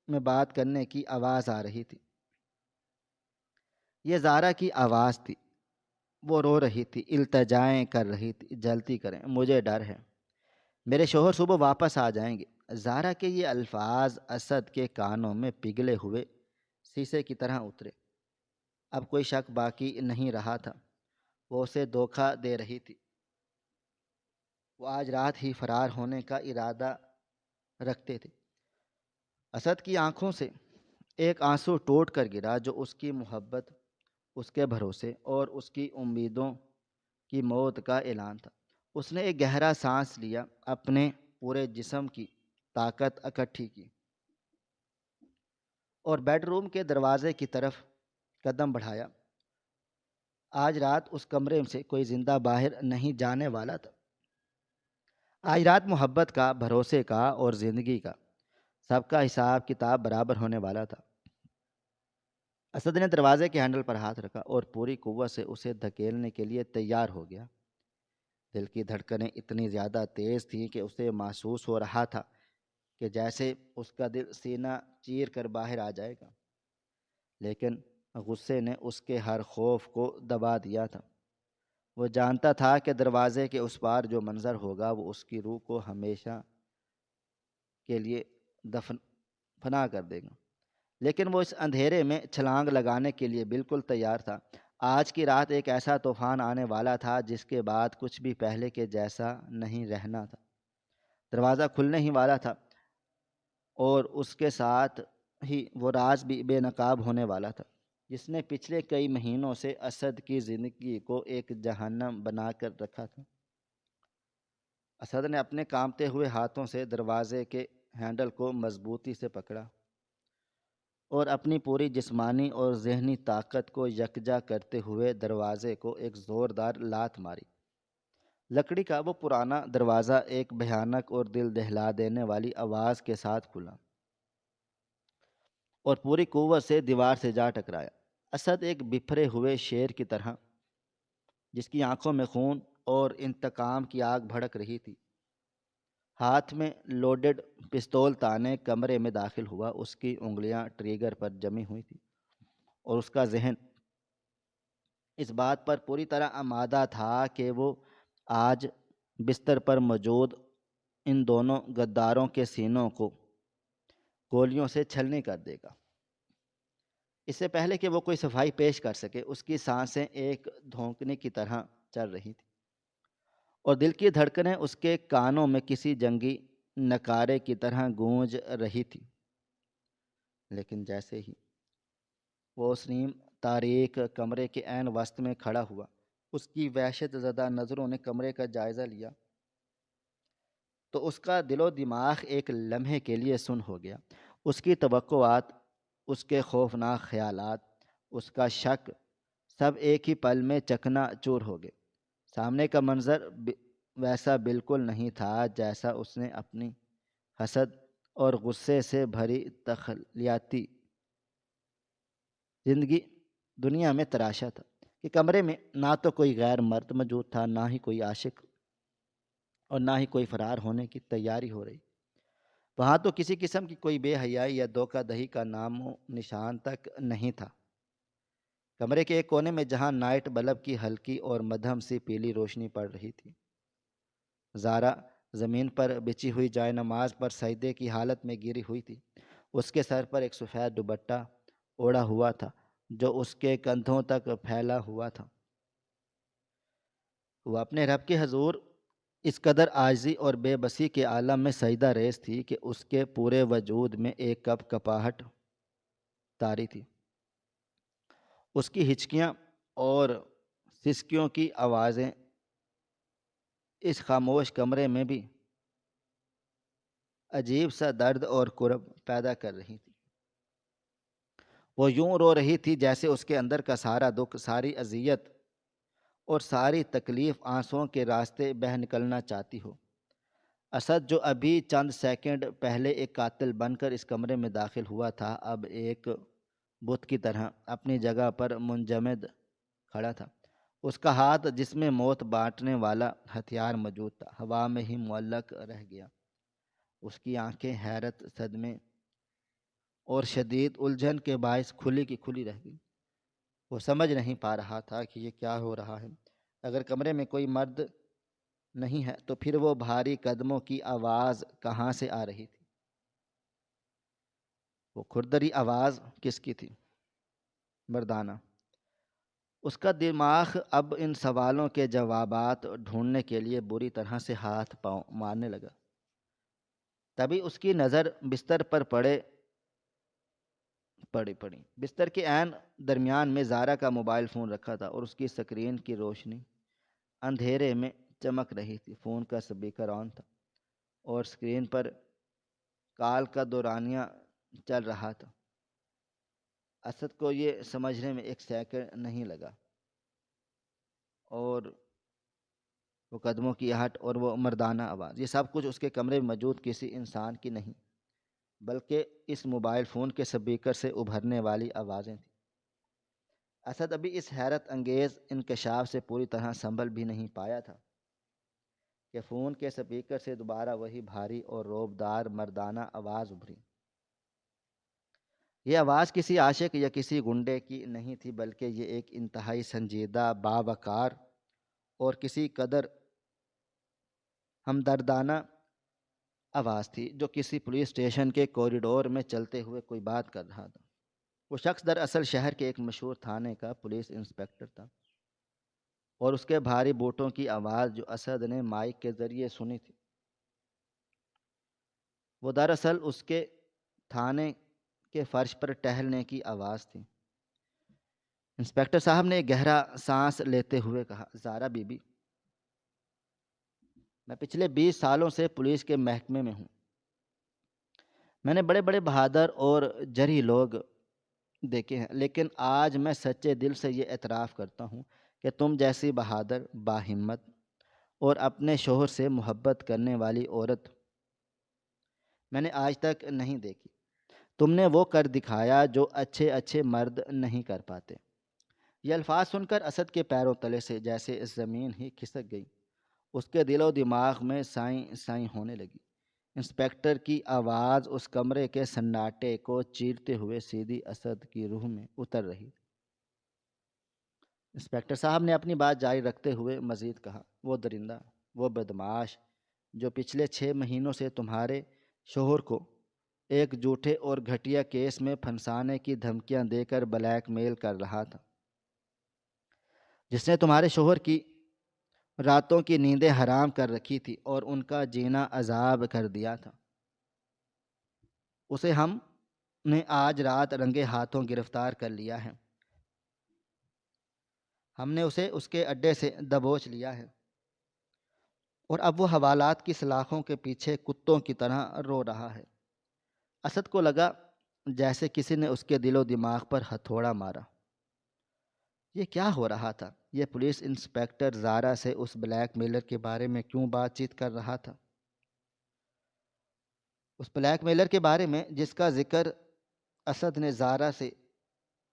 میں بات کرنے کی آواز آ رہی تھی۔ یہ زارا کی آواز تھی۔ وہ رو رہی تھی، التجائیں کر رہی تھی، جلدی کریں، مجھے ڈر ہے، میرے شوہر صبح واپس آ جائیں گے۔ زارا کے یہ الفاظ اسد کے کانوں میں پگھلے ہوئے شیشے کی طرح اترے۔ اب کوئی شک باقی نہیں رہا تھا، وہ اسے دھوکہ دے رہی تھی۔ وہ آج رات ہی فرار ہونے کا ارادہ رکھتے تھے۔ اسد کی آنکھوں سے ایک آنسو ٹوٹ کر گرا جو اس کی محبت، اس کے بھروسے اور اس کی امیدوں کی موت کا اعلان تھا۔ اس نے ایک گہرا سانس لیا، اپنے پورے جسم کی طاقت اکٹھی کی اور بیڈ روم کے دروازے کی طرف قدم بڑھایا۔ آج رات اس کمرے سے کوئی زندہ باہر نہیں جانے والا تھا۔ آج رات محبت کا، بھروسے کا اور زندگی کا سب کا حساب کتاب برابر ہونے والا تھا۔ اسد نے دروازے کے ہینڈل پر ہاتھ رکھا اور پوری قوت سے اسے دھکیلنے کے لیے تیار ہو گیا۔ دل کی دھڑکنیں اتنی زیادہ تیز تھیں کہ اسے محسوس ہو رہا تھا کہ جیسے اس کا دل سینہ چیر کر باہر آ جائے گا، لیکن غصے نے اس کے ہر خوف کو دبا دیا تھا۔ وہ جانتا تھا کہ دروازے کے اس پار جو منظر ہوگا وہ اس کی روح کو ہمیشہ کے لیے فنا کر دے گا، لیکن وہ اس اندھیرے میں چھلانگ لگانے کے لیے بالکل تیار تھا۔ آج کی رات ایک ایسا طوفان آنے والا تھا جس کے بعد کچھ بھی پہلے کے جیسا نہیں رہنا تھا۔ دروازہ کھلنے ہی والا تھا اور اس کے ساتھ ہی وہ راز بھی بے نقاب ہونے والا تھا جس نے پچھلے کئی مہینوں سے اسد کی زندگی کو ایک جہنم بنا کر رکھا تھا۔ اسد نے اپنے کانپتے ہوئے ہاتھوں سے دروازے کے ہینڈل کو مضبوطی سے پکڑا اور اپنی پوری جسمانی اور ذہنی طاقت کو یکجا کرتے ہوئے دروازے کو ایک زوردار لات ماری۔ لکڑی کا وہ پرانا دروازہ ایک بھیانک اور دل دہلا دینے والی آواز کے ساتھ کھلا اور پوری قوت سے دیوار سے جا ٹکرایا۔ اسد ایک بپھرے ہوئے شیر کی طرح جس کی آنکھوں میں خون اور انتقام کی آگ بھڑک رہی تھی، ہاتھ میں لوڈڈ پستول تانے کمرے میں داخل ہوا۔ اس کی انگلیاں ٹریگر پر جمی ہوئی تھیں اور اس کا ذہن اس بات پر پوری طرح آمادہ تھا کہ وہ آج بستر پر موجود ان دونوں غداروں کے سینوں کو گولیوں سے چھلنی کر دے گا۔ اس سے پہلے کہ وہ کوئی صفائی پیش کر سکے، اس کی سانسیں ایک دھونکنے کی طرح چل رہی تھیں اور دل کی دھڑکنیں اس کے کانوں میں کسی جنگی نکارے کی طرح گونج رہی تھی، لیکن جیسے ہی وہ اس نیم تاریک کمرے کے عین وسط میں کھڑا ہوا، اس کی وحشت زدہ نظروں نے کمرے کا جائزہ لیا تو اس کا دل و دماغ ایک لمحے کے لیے سن ہو گیا۔ اس کی توقعات، اس کے خوفناک خیالات، اس کا شک، سب ایک ہی پل میں چکنا چور ہو گئے۔ سامنے کا منظر ویسا بالکل نہیں تھا جیسا اس نے اپنی حسد اور غصے سے بھری تخلیاتی زندگی دنیا میں تراشا تھا، کہ کمرے میں نہ تو کوئی غیر مرد موجود تھا، نہ ہی کوئی عاشق، اور نہ ہی کوئی فرار ہونے کی تیاری ہو رہی۔ وہاں تو کسی قسم کی کوئی بے حیائی یا دھوکہ دہی کا نام و نشان تک نہیں تھا۔ کمرے کے ایک کونے میں جہاں نائٹ بلب کی ہلکی اور مدھم سی پیلی روشنی پڑ رہی تھی، زارا زمین پر بچھی ہوئی جائے نماز پر سجدے کی حالت میں گری ہوئی تھی۔ اس کے سر پر ایک سفید دوپٹہ اوڑھا ہوا تھا جو اس کے کندھوں تک پھیلا ہوا تھا۔ وہ اپنے رب کے حضور اس قدر عاجزی اور بے بسی کے عالم میں سجدہ ریز تھی کہ اس کے پورے وجود میں ایک کپ کپاہٹ طاری تھی۔ اس کی ہچکیاں اور سسکیوں کی آوازیں اس خاموش کمرے میں بھی عجیب سا درد اور کرب پیدا کر رہی تھی۔ وہ یوں رو رہی تھی جیسے اس کے اندر کا سارا دکھ، ساری اذیت اور ساری تکلیف آنسوؤں کے راستے بہہ نکلنا چاہتی ہو۔ اسد جو ابھی چند سیکنڈ پہلے ایک قاتل بن کر اس کمرے میں داخل ہوا تھا، اب ایک بت کی طرح اپنی جگہ پر منجمد کھڑا تھا۔ اس کا ہاتھ جس میں موت بانٹنے والا ہتھیار موجود تھا، ہوا میں ہی معلق رہ گیا۔ اس کی آنکھیں حیرت، صدمے اور شدید الجھن کے باعث کھلی کی کھلی رہ گئی۔ وہ سمجھ نہیں پا رہا تھا کہ یہ کیا ہو رہا ہے۔ اگر کمرے میں کوئی مرد نہیں ہے تو پھر وہ بھاری قدموں کی آواز کہاں سے آ رہی تھی؟ وہ کھردری آواز کس کی تھی؟ مردانہ۔ اس کا دماغ اب ان سوالوں کے جوابات ڈھونڈنے کے لیے بری طرح سے ہاتھ پاؤں مارنے لگا۔ تبھی اس کی نظر بستر پر پڑی۔ بستر کے عین درمیان میں زارا کا موبائل فون رکھا تھا اور اس کی سکرین کی روشنی اندھیرے میں چمک رہی تھی۔ فون کا سپیکر آن تھا اور سکرین پر کال کا دورانیہ چل رہا تھا۔ اسد کو یہ سمجھنے میں ایک سیکنڈ نہیں لگا، اور وہ قدموں کی آہٹ اور وہ مردانہ آواز، یہ سب کچھ اس کے کمرے میں موجود کسی انسان کی نہیں بلکہ اس موبائل فون کے سپیکر سے ابھرنے والی آوازیں تھیں۔ اسد ابھی اس حیرت انگیز انکشاف سے پوری طرح سنبھل بھی نہیں پایا تھا کہ فون کے سپیکر سے دوبارہ وہی بھاری اور رعبدار مردانہ آواز ابھری۔ یہ آواز کسی عاشق یا کسی گنڈے کی نہیں تھی، بلکہ یہ ایک انتہائی سنجیدہ، باوقار اور کسی قدر ہمدردانہ آواز تھی جو کسی پولیس اسٹیشن کے کوریڈور میں چلتے ہوئے کوئی بات کر رہا تھا۔ وہ شخص دراصل شہر کے ایک مشہور تھانے کا پولیس انسپکٹر تھا، اور اس کے بھاری بوٹوں کی آواز جو اسد نے مائک کے ذریعے سنی تھی، وہ دراصل اس کے تھانے کے فرش پر ٹہلنے کی آواز تھی۔ انسپکٹر صاحب نے ایک گہرا سانس لیتے ہوئے کہا، زارا بی بی، میں پچھلے 20 سالوں سے پولیس کے محکمے میں ہوں۔ میں نے بڑے بڑے بہادر اور جرحی لوگ دیکھے ہیں، لیکن آج میں سچے دل سے یہ اعتراف کرتا ہوں کہ تم جیسی بہادر، باہمت اور اپنے شوہر سے محبت کرنے والی عورت میں نے آج تک نہیں دیکھی۔ تم نے وہ کر دکھایا جو اچھے اچھے مرد نہیں کر پاتے۔ یہ الفاظ سن کر اسد کے پیروں تلے سے جیسے زمین ہی کھسک گئی۔ اس کے دل و دماغ میں سائیں سائیں ہونے لگی۔ انسپکٹر کی آواز اس کمرے کے سناٹے کو چیرتے ہوئے سیدھی اسد کی روح میں اتر رہی۔ انسپکٹر صاحب نے اپنی بات جاری رکھتے ہوئے مزید کہا، وہ درندہ، وہ بدمعاش جو پچھلے 6 مہینوں سے تمہارے شوہر کو ایک جھوٹے اور گھٹیا کیس میں پھنسانے کی دھمکیاں دے کر بلیک میل کر رہا تھا، جس نے تمہارے شوہر کی راتوں کی نیندیں حرام کر رکھی تھی اور ان کا جینا عذاب کر دیا تھا، اسے ہم نے آج رات رنگے ہاتھوں گرفتار کر لیا ہے۔ ہم نے اسے اس کے اڈے سے دبوچ لیا ہے اور اب وہ حوالات کی سلاخوں کے پیچھے کتوں کی طرح رو رہا ہے۔ اسد کو لگا جیسے کسی نے اس کے دل و دماغ پر ہتھوڑا مارا۔ یہ کیا ہو رہا تھا؟ یہ پولیس انسپکٹر زارا سے اس بلیک میلر کے بارے میں کیوں بات چیت کر رہا تھا؟ اس بلیک میلر کے بارے میں جس کا ذکر اسد نے زارا سے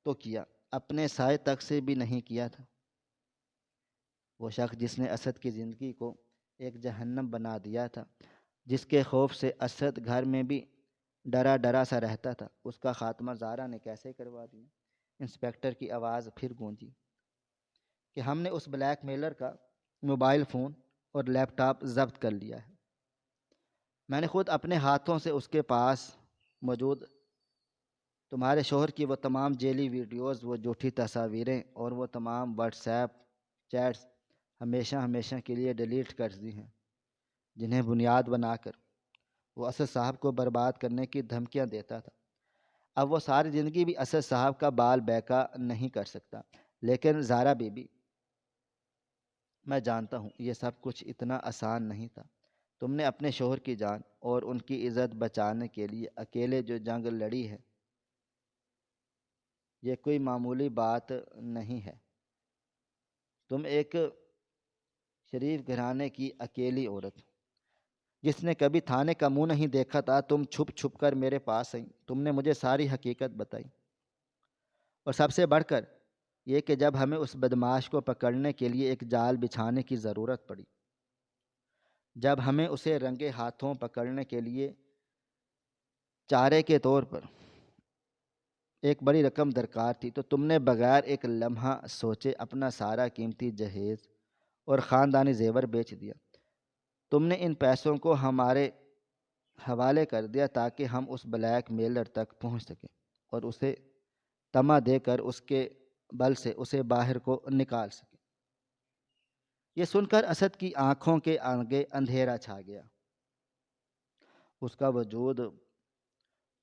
تو کیا، اپنے سائے تک سے بھی نہیں کیا تھا۔ وہ شخص جس نے اسد کی زندگی کو ایک جہنم بنا دیا تھا، جس کے خوف سے اسد گھر میں بھی ڈرا ڈرا سا رہتا تھا، اس کا خاتمہ زارا نے کیسے کروا دیا؟ انسپکٹر کی آواز پھر گونجی کہ ہم نے اس بلیک میلر کا موبائل فون اور لیپ ٹاپ ضبط کر لیا ہے۔ میں نے خود اپنے ہاتھوں سے اس کے پاس موجود تمہارے شوہر کی وہ تمام جیلی ویڈیوز، وہ جھوٹی تصاویریں اور وہ تمام واٹس ایپ چیٹس ہمیشہ ہمیشہ کے لیے ڈیلیٹ کر دی ہیں، جنہیں بنیاد بنا کر وہ اسد صاحب کو برباد کرنے کی دھمکیاں دیتا تھا۔ اب وہ ساری زندگی بھی اسد صاحب کا بال بیکا نہیں کر سکتا، لیکن زارا بی بی، میں جانتا ہوں یہ سب کچھ اتنا آسان نہیں تھا۔ تم نے اپنے شوہر کی جان اور ان کی عزت بچانے کے لیے اکیلے جو جنگ لڑی ہے، یہ کوئی معمولی بات نہیں ہے۔ تم ایک شریف گھرانے کی اکیلی عورت جس نے کبھی تھانے کا منہ نہیں دیکھا تھا، تم چھپ چھپ کر میرے پاس آئیں، تم نے مجھے ساری حقیقت بتائی، اور سب سے بڑھ کر یہ کہ جب ہمیں اس بدماش کو پکڑنے کے لیے ایک جال بچھانے کی ضرورت پڑی، جب ہمیں اسے رنگے ہاتھوں پکڑنے کے لیے چارے کے طور پر ایک بڑی رقم درکار تھی، تو تم نے بغیر ایک لمحہ سوچے اپنا سارا قیمتی جہیز اور خاندانی زیور بیچ دیا۔ تم نے ان پیسوں کو ہمارے حوالے کر دیا تاکہ ہم اس بلیک میلر تک پہنچ سکیں اور اسے تمہ دے کر اس کے بل سے اسے باہر کو نکال سکیں۔ یہ سن کر اسد کی آنکھوں کے آگے اندھیرا چھا گیا۔ اس کا وجود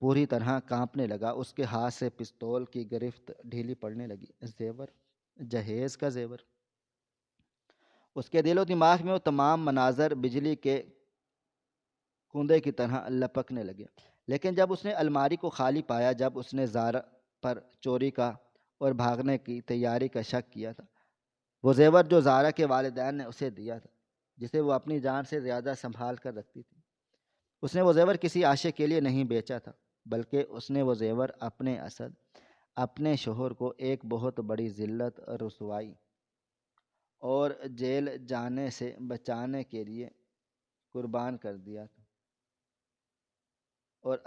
پوری طرح کانپنے لگا، اس کے ہاتھ سے پستول کی گرفت ڈھیلی پڑنے لگی۔ زیور، جہیز کا زیور! اس کے دل و دماغ میں وہ تمام مناظر بجلی کے کندے کی طرح لپکنے لگے۔ لیکن جب اس نے الماری کو خالی پایا، جب اس نے زارا پر چوری کا اور بھاگنے کی تیاری کا شک کیا تھا، وہ زیور جو زارا کے والدین نے اسے دیا تھا، جسے وہ اپنی جان سے زیادہ سنبھال کر رکھتی تھی، اس نے وہ زیور کسی عاشق کے لیے نہیں بیچا تھا، بلکہ اس نے وہ زیور اپنے اسد، اپنے شوہر کو ایک بہت بڑی ذلت، رسوائی اور جیل جانے سے بچانے کے لیے قربان کر دیا تھا۔ اور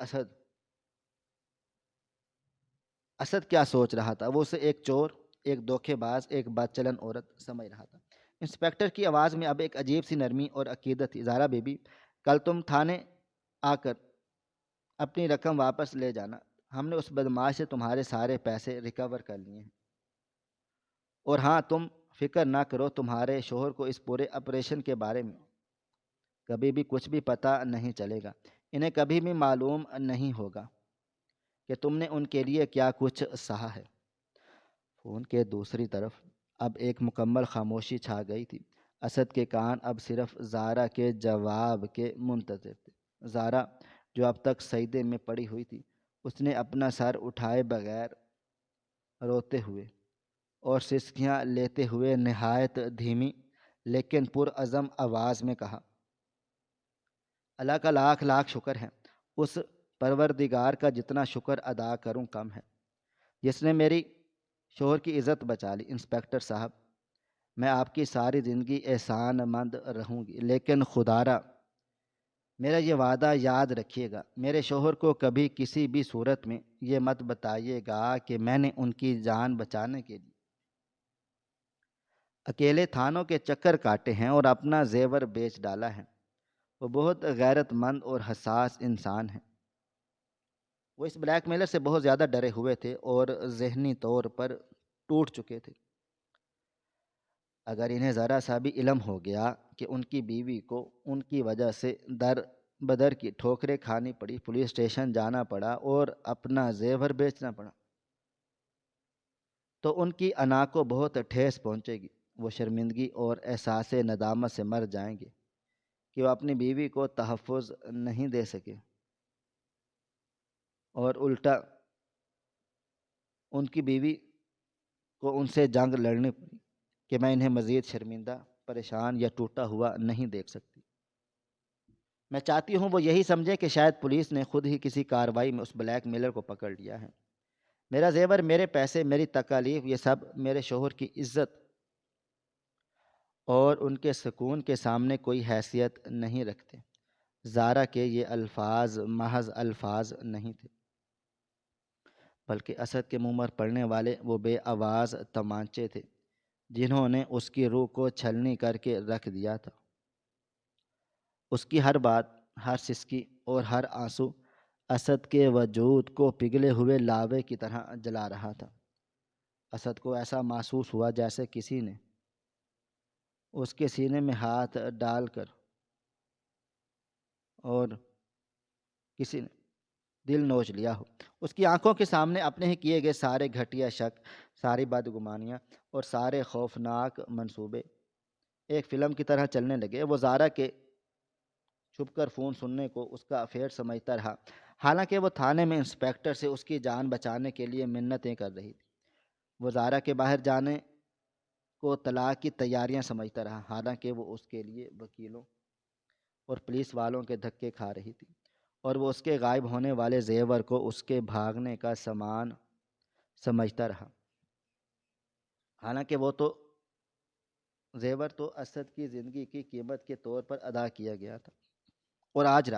اسد کیا سوچ رہا تھا؟ وہ اسے ایک چور، ایک دھوکے باز، ایک بد چلن عورت سمجھ رہا تھا۔ انسپکٹر کی آواز میں اب ایک عجیب سی نرمی اور عقیدت تھی۔ زارا بی بی، کل تم تھانے آ کر اپنی رقم واپس لے جانا۔ ہم نے اس بدماش سے تمہارے سارے پیسے ریکور کر لیے ہیں، اور ہاں، تم فکر نہ کرو، تمہارے شوہر کو اس پورے آپریشن کے بارے میں کبھی بھی کچھ بھی پتہ نہیں چلے گا۔ انہیں کبھی بھی معلوم نہیں ہوگا کہ تم نے ان کے لیے کیا کچھ سہا ہے۔ فون کے دوسری طرف اب ایک مکمل خاموشی چھا گئی تھی۔ اسد کے کان اب صرف زارا کے جواب کے منتظر تھے۔ زارا، جو اب تک سجدے میں پڑی ہوئی تھی، اس نے اپنا سر اٹھائے بغیر روتے ہوئے اور سسکیاں لیتے ہوئے نہایت دھیمی لیکن پرعزم آواز میں کہا، اللہ کا لاکھ لاکھ شکر ہے، اس پروردگار کا جتنا شکر ادا کروں کم ہے، جس نے میری شوہر کی عزت بچا لی۔ انسپکٹر صاحب، میں آپ کی ساری زندگی احسان مند رہوں گی، لیکن خدارا میرا یہ وعدہ یاد رکھیے گا، میرے شوہر کو کبھی کسی بھی صورت میں یہ مت بتائیے گا کہ میں نے ان کی جان بچانے کے لیے اکیلے تھانوں کے چکر کاٹے ہیں اور اپنا زیور بیچ ڈالا ہے۔ وہ بہت غیرت مند اور حساس انسان ہیں۔ وہ اس بلیک میلر سے بہت زیادہ ڈرے ہوئے تھے اور ذہنی طور پر ٹوٹ چکے تھے۔ اگر انہیں ذرا سا بھی علم ہو گیا کہ ان کی بیوی کو ان کی وجہ سے در بدر کی ٹھوکریں کھانی پڑی، پولیس اسٹیشن جانا پڑا اور اپنا زیور بیچنا پڑا، تو ان کی انا کو بہت ٹھیس پہنچے گی۔ وہ شرمندگی اور احساس ندامت سے مر جائیں گے کہ وہ اپنی بیوی کو تحفظ نہیں دے سکے، اور الٹا ان کی بیوی کو ان سے جنگ لڑنی پڑی کہ میں انہیں مزید شرمندہ، پریشان یا ٹوٹا ہوا نہیں دیکھ سکتی۔ میں چاہتی ہوں وہ یہی سمجھیں کہ شاید پولیس نے خود ہی کسی کارروائی میں اس بلیک میلر کو پکڑ لیا ہے۔ میرا زیور، میرے پیسے، میری تکالیف، یہ سب میرے شوہر کی عزت اور ان کے سکون کے سامنے کوئی حیثیت نہیں رکھتے۔ زارا کے یہ الفاظ محض الفاظ نہیں تھے، بلکہ اسد کے منہ پر پڑنے والے وہ بے آواز تمانچے تھے جنہوں نے اس کی روح کو چھلنی کر کے رکھ دیا تھا۔ اس کی ہر بات، ہر سسکی اور ہر آنسو اسد کے وجود کو پگھلے ہوئے لاوے کی طرح جلا رہا تھا۔ اسد کو ایسا محسوس ہوا جیسے کسی نے اس کے سینے میں ہاتھ ڈال کر اور کسی نے دل نوچ لیا ہو۔ اس کی آنکھوں کے سامنے اپنے ہی کیے گئے سارے گھٹیا شک، ساری بدگمانیاں اور سارے خوفناک منصوبے ایک فلم کی طرح چلنے لگے۔ وہ زارا کے چھپ کر فون سننے کو اس کا افیئر سمجھتا رہا، حالانکہ وہ تھانے میں انسپیکٹر سے اس کی جان بچانے کے لیے منتیں کر رہی تھی۔ وہ زارا کے باہر جانے کو طلاق کی تیاریاں سمجھتا رہا، حالانکہ وہ اس کے لیے وکیلوں اور پولیس والوں کے دھکے کھا رہی تھی، اور وہ اس کے غائب ہونے والے زیور کو اس کے بھاگنے کا سامان سمجھتا رہا، حالانکہ وہ تو زیور تو اسد کی زندگی کی قیمت کے طور پر ادا کیا گیا تھا۔ اور آج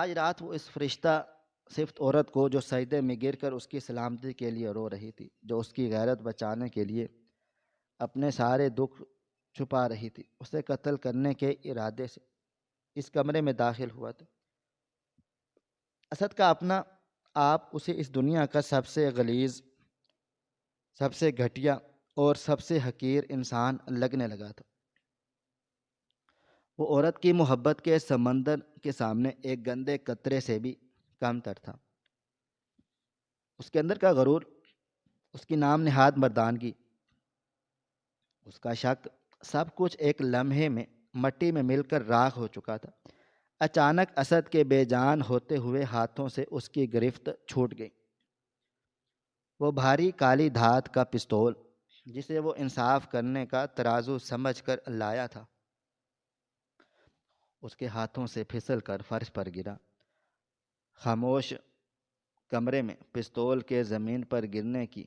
رات وہ اس فرشتہ صفت عورت کو جو سجدے میں گر کر اس کی سلامتی کے لیے رو رہی تھی، جو اس کی غیرت بچانے کے لیے اپنے سارے دکھ چھپا رہی تھی، اسے قتل کرنے کے ارادے سے اس کمرے میں داخل ہوا تھا۔ اسد کا اپنا آپ اسے اس دنیا کا سب سے غلیظ، سب سے گھٹیا اور سب سے حقیر انسان لگنے لگا تھا۔ وہ عورت کی محبت کے سمندر کے سامنے ایک گندے قطرے سے بھی کم تر تھا۔ اس کے اندر کا غرور، اس کی نام نہاد مردانگی، اس کا شک، سب کچھ ایک لمحے میں مٹی میں مل کر راکھ ہو چکا تھا۔ اچانک اسد کے بے جان ہوتے ہوئے ہاتھوں سے اس کی گرفت چھوٹ گئی۔ وہ بھاری کالی دھات کا پستول جسے وہ انصاف کرنے کا ترازو سمجھ کر لایا تھا، اس کے ہاتھوں سے پھسل کر فرش پر گرا۔ خاموش کمرے میں پستول کے زمین پر گرنے کی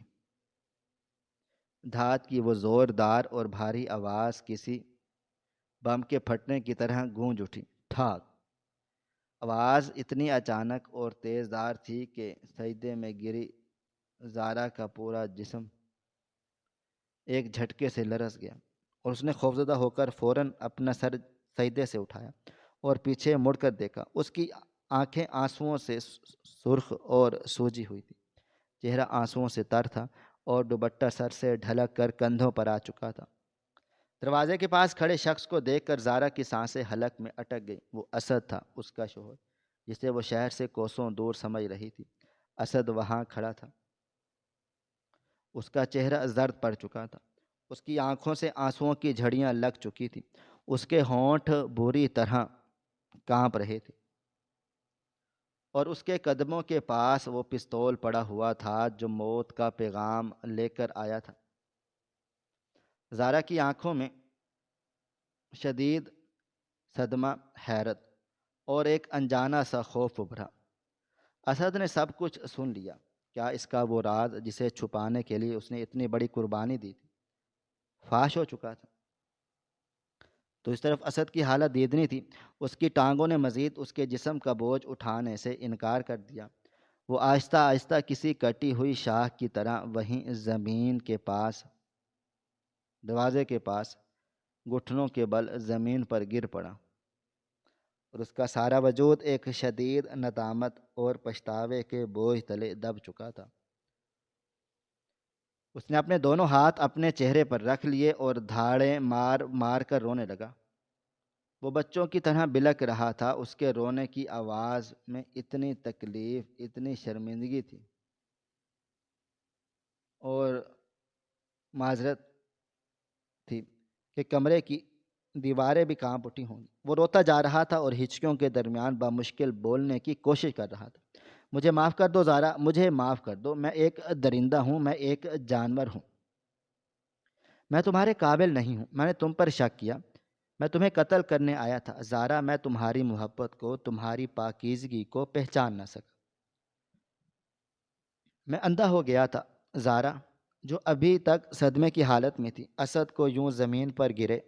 دھات کی وہ زوردار اور بھاری آواز کسی بم کے پھٹنے کی طرح گونج اٹھی۔ ٹھاک! آواز اتنی اچانک اور تیزدار تھی کہ سجدے میں گری زارا کا پورا جسم ایک جھٹکے سے لرز گیا، اور اس نے خوفزدہ ہو کر فوراً اپنا سر سجدے سے اٹھایا اور پیچھے مڑ کر دیکھا۔ اس کی آنکھیں آنسوؤں سے سرخ اور سوجی ہوئی تھی، چہرہ آنسوؤں سے تر تھا اور دوپٹہ سر سے ڈھلک کر کندھوں پر آ چکا تھا۔ دروازے کے پاس کھڑے شخص کو دیکھ کر زارا کی سانسیں حلق میں اٹک گئی۔ وہ اسد تھا، اس کا شوہر، جسے وہ شہر سے کوسوں دور سمجھ رہی تھی۔ اسد وہاں کھڑا تھا، اس کا چہرہ زرد پڑ چکا تھا، اس کی آنکھوں سے آنسوؤں کی جھڑیاں لگ چکی تھیں، اس کے ہونٹ بری طرح کانپ رہے تھے، اور اس کے قدموں کے پاس وہ پستول پڑا ہوا تھا جو موت کا پیغام لے کر آیا تھا۔ زارا کی آنکھوں میں شدید صدمہ، حیرت اور ایک انجانا سا خوف ابھرا۔ اسد نے سب کچھ سن لیا۔ کیا اس کا وہ راز جسے چھپانے کے لیے اس نے اتنی بڑی قربانی دی تھی فاش ہو چکا تھا؟ تو اس طرف اسد کی حالت دیدنی تھی۔ اس کی ٹانگوں نے مزید اس کے جسم کا بوجھ اٹھانے سے انکار کر دیا۔ وہ آہستہ آہستہ کسی کٹی ہوئی شاخ کی طرح وہیں زمین کے پاس، دروازے کے پاس، گھٹنوں کے بل زمین پر گر پڑا، اور اس کا سارا وجود ایک شدید ندامت اور پچھتاوے کے بوجھ تلے دب چکا تھا۔ اس نے اپنے دونوں ہاتھ اپنے چہرے پر رکھ لیے اور دھاڑیں مار مار کر رونے لگا۔ وہ بچوں کی طرح بلک رہا تھا، اس کے رونے کی آواز میں اتنی تکلیف، اتنی شرمندگی تھی اور معذرت تھی کہ کمرے کی دیواریں بھی کانپ اٹھی ہوں گی۔ وہ روتا جا رہا تھا اور ہچکیوں کے درمیان بامشکل بولنے کی کوشش کر رہا تھا۔ مجھے معاف کر دو زارا، مجھے معاف کر دو، میں ایک درندہ ہوں، میں ایک جانور ہوں، میں تمہارے قابل نہیں ہوں، میں نے تم پر شک کیا، میں تمہیں قتل کرنے آیا تھا زارا، میں تمہاری محبت کو، تمہاری پاکیزگی کو پہچان نہ سکا، میں اندھا ہو گیا تھا زارا، جو ابھی تک صدمے کی حالت میں تھی اسد کو یوں زمین پر گرے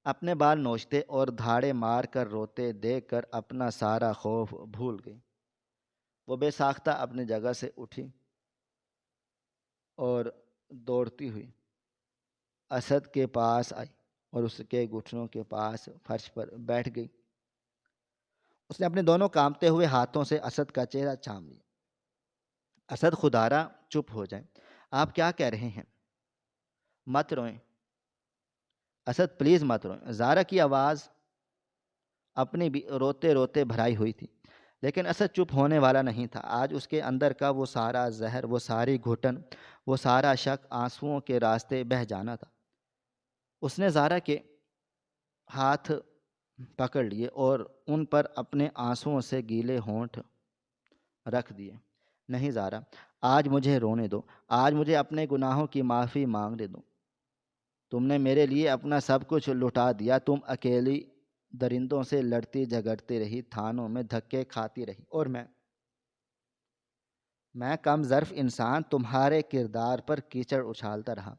اپنے بال نوچتے اور دھاڑے مار کر روتے دیکھ کر اپنا سارا خوف بھول گئی۔ وہ بے ساختہ اپنی جگہ سے اٹھی اور دوڑتی ہوئی اسد کے پاس آئی اور اس کے گھٹنوں کے پاس فرش پر بیٹھ گئی۔ اس نے اپنے دونوں کانپتے ہوئے ہاتھوں سے اسد کا چہرہ چام لیا۔ اسد خدارا چپ ہو جائیں، آپ کیا کہہ رہے ہیں؟ مت روئیں اسد، پلیز مت روئیں۔ زارا کی آواز اپنی بھی روتے روتے بھرائی ہوئی تھی، لیکن اسد چپ ہونے والا نہیں تھا۔ آج اس کے اندر کا وہ سارا زہر، وہ ساری گھٹن، وہ سارا شک آنسوؤں کے راستے بہہ جانا تھا۔ اس نے زارا کے ہاتھ پکڑ لیے اور ان پر اپنے آنسوؤں سے گیلے ہونٹ رکھ دیے۔ نہیں زارا، آج مجھے رونے دو، آج مجھے اپنے گناہوں کی معافی مانگنے دو۔ تم نے میرے لیے اپنا سب کچھ لٹا دیا، تم اکیلی درندوں سے لڑتی جھگڑتی رہی، تھانوں میں دھکے کھاتی رہی، اور میں کم ظرف انسان تمہارے کردار پر کیچڑ اچھالتا رہا،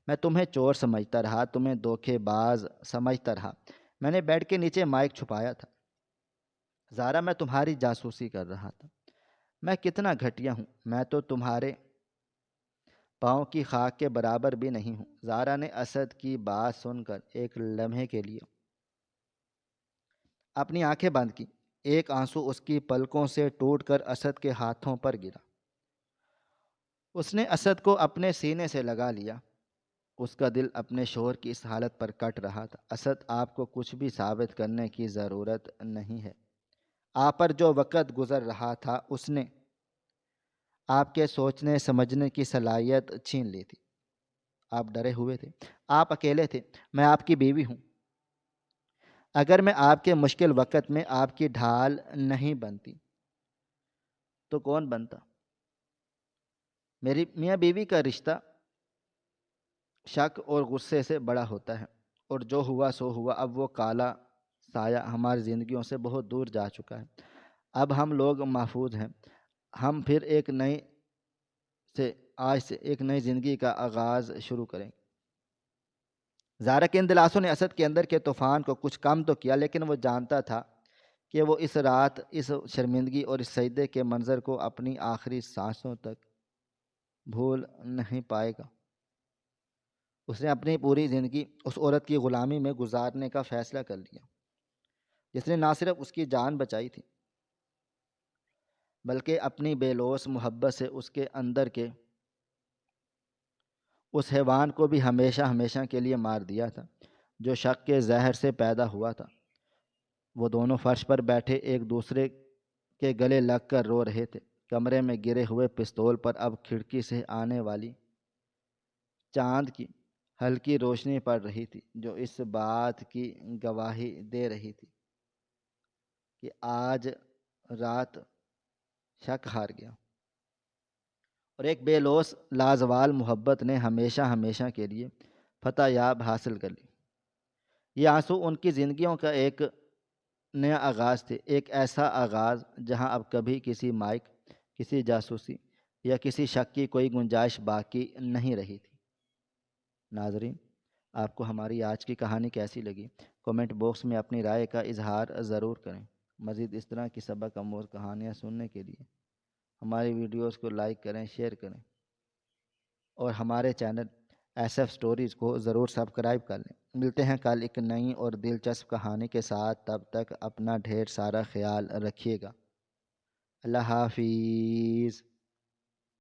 میں تمہیں چور سمجھتا رہا، تمہیں دھوکے باز سمجھتا رہا، میں نے بیڈ کے نیچے مائک چھپایا تھا زارا، میں تمہاری جاسوسی کر رہا تھا۔ میں کتنا گھٹیا ہوں، میں تو تمہارے پاؤں کی خاک کے برابر بھی نہیں ہوں۔ زارا نے اسد کی بات سن کر ایک لمحے کے لیے اپنی آنکھیں بند کی، ایک آنسو اس کی پلکوں سے ٹوٹ کر اسد کے ہاتھوں پر گرا۔ اس نے اسد کو اپنے سینے سے لگا لیا، اس کا دل اپنے شوہر کی اس حالت پر کٹ رہا تھا۔ اسد، آپ کو کچھ بھی ثابت کرنے کی ضرورت نہیں ہے، آپ پر جو وقت گزر رہا تھا اس نے آپ کے سوچنے سمجھنے کی صلاحیت چھین لی تھی۔ آپ ڈرے ہوئے تھے، آپ اکیلے تھے، میں آپ کی بیوی ہوں، اگر میں آپ کے مشکل وقت میں آپ کی ڈھال نہیں بنتی تو کون بنتا؟ میری میاں بیوی کا رشتہ شک اور غصے سے بڑا ہوتا ہے، اور جو ہوا سو ہوا، اب وہ کالا سایہ ہماری زندگیوں سے بہت دور جا چکا ہے، اب ہم لوگ محفوظ ہیں، ہم پھر آج سے ایک نئی زندگی کا آغاز شروع کریں۔ زارا کے ان دلاسوں نے اسد کے اندر کے طوفان کو کچھ کم تو کیا، لیکن وہ جانتا تھا کہ وہ اس رات، اس شرمندگی اور اس سجدے کے منظر کو اپنی آخری سانسوں تک بھول نہیں پائے گا۔ اس نے اپنی پوری زندگی اس عورت کی غلامی میں گزارنے کا فیصلہ کر لیا، جس نے نہ صرف اس کی جان بچائی تھی بلکہ اپنی بے لوث محبت سے اس کے اندر کے اس حیوان کو بھی ہمیشہ ہمیشہ کے لیے مار دیا تھا جو شک کے زہر سے پیدا ہوا تھا۔ وہ دونوں فرش پر بیٹھے ایک دوسرے کے گلے لگ کر رو رہے تھے۔ کمرے میں گرے ہوئے پستول پر اب کھڑکی سے آنے والی چاند کی ہلکی روشنی پڑ رہی تھی، جو اس بات کی گواہی دے رہی تھی کہ آج رات شک ہار گیا اور ایک بے لوث لازوال محبت نے ہمیشہ ہمیشہ کے لیے فتح یاب حاصل کر لی۔ یہ آنسو ان کی زندگیوں کا ایک نیا آغاز تھے، ایک ایسا آغاز جہاں اب کبھی کسی مائک، کسی جاسوسی یا کسی شک کی کوئی گنجائش باقی نہیں رہی تھی۔ ناظرین، آپ کو ہماری آج کی کہانی کیسی لگی؟ کومنٹ باکس میں اپنی رائے کا اظہار ضرور کریں۔ مزید اس طرح کی سبق آموز کہانیاں سننے کے لیے ہماری ویڈیوز کو لائک کریں، شیئر کریں، اور ہمارے چینل ایس ایف سٹوریز کو ضرور سبسکرائب کر لیں۔ ملتے ہیں کل ایک نئی اور دلچسپ کہانی کے ساتھ، تب تک اپنا ڈھیر سارا خیال رکھیے گا۔ اللہ حافظ۔